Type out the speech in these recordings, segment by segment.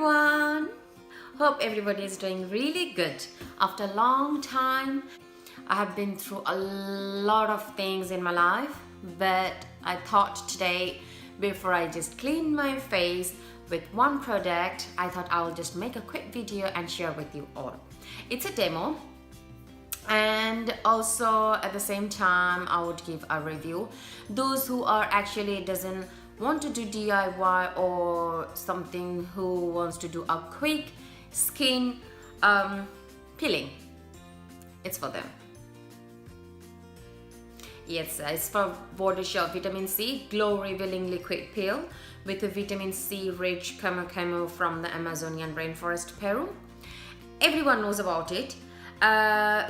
everyone! Hope everybody is doing really good. After a long time, I have been through a lot of things in my life, but I thought today, before I just clean my face with one product, I thought I'll just make a quick video and share with you all. It's a demo, and also at the same time I would give a review. Those who are actually doesn't want to do DIY or something, who wants to do a quick skin peeling, it's for them. Yes, it's for Body Shop Vitamin C Glow Revealing Liquid Peel with a vitamin C rich camo from the Amazonian rainforest, Peru. Everyone knows about it.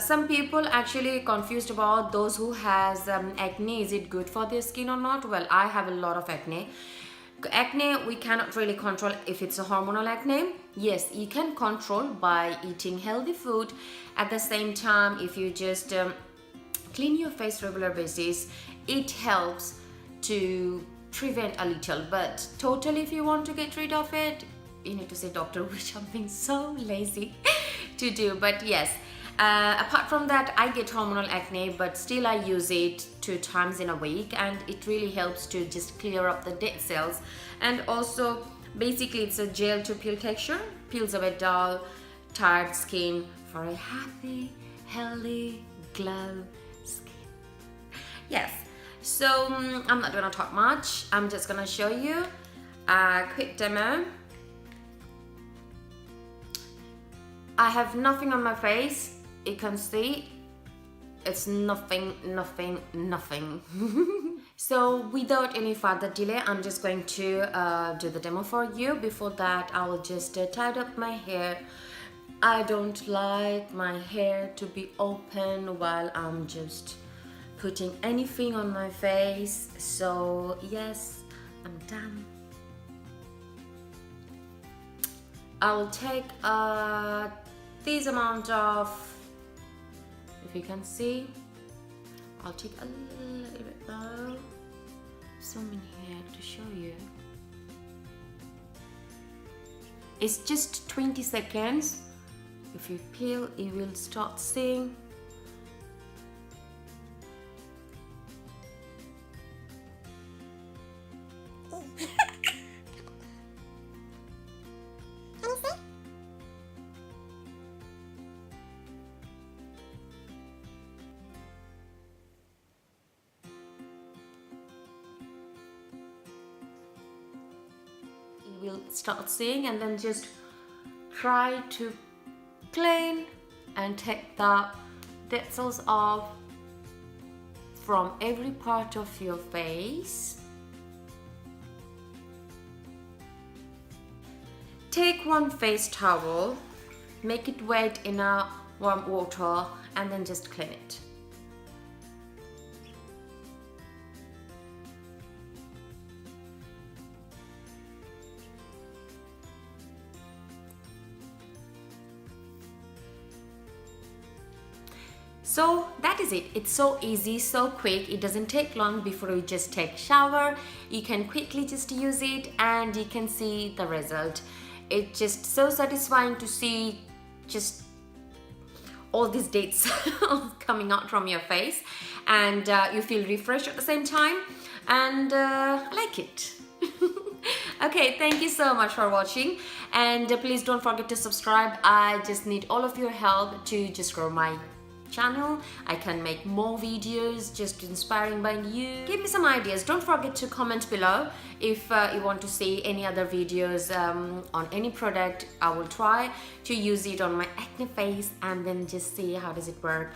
Some people actually confused about those who has acne. Is it good for their skin or not? Well, I have a lot of acne. Acne, we cannot really control if it's a hormonal acne. Yes, you can control by eating healthy food. At the same time, if you just clean your face regular basis, it helps to prevent a little. But totally, if you want to get rid of it, you need to see doctor, which I'm being so lazy to do. But yes, apart from that, I get hormonal acne, but still I use it 2 times in a week, and it really helps to just clear up the dead cells. And also, basically, it's a gel to peel texture, peels away dull, tired skin for a happy, healthy, glow skin. Yes, so I'm not gonna talk much. I'm just gonna show you a quick demo. I have nothing on my face. You can see it's nothing. So without any further delay, I'm just going to do the demo for you. Before that, I will just tie up my hair. I don't like my hair to be open while I'm just putting anything on my face. So yes, I'm done. I will take this amount of, if you can see, I'll take a little bit more, zoom in here to show you. It's just 20 seconds. If you peel, you will start seeing. You will start seeing, and then just try to clean and take the dead cells off from every part of your face. Take one face towel, make it wet in a warm water, and then just clean it. So that is it. It's so easy, so quick. It doesn't take long before you just take shower. You can quickly just use it and you can see the result. It's just so satisfying to see just all these dead cells coming out from your face, and you feel refreshed at the same time, and I like it. Okay, thank you so much for watching, and please don't forget to subscribe. I just need all of your help to just grow my channel. I can make more videos just inspiring by you. Give me some ideas. Don't forget to comment below if you want to see any other videos on any product. I will try to use it on my acne face and then just see how does it work.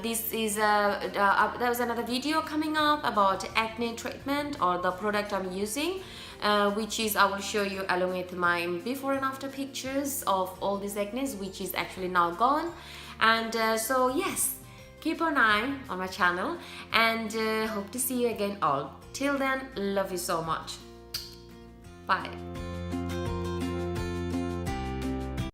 This is there was another video coming up about acne treatment or the product I'm using, which is I will show you along with my before and after pictures of all these acne, which is actually now gone. And so yes, keep an eye on my channel, and hope to see you again all. Till then, love you so much. Bye.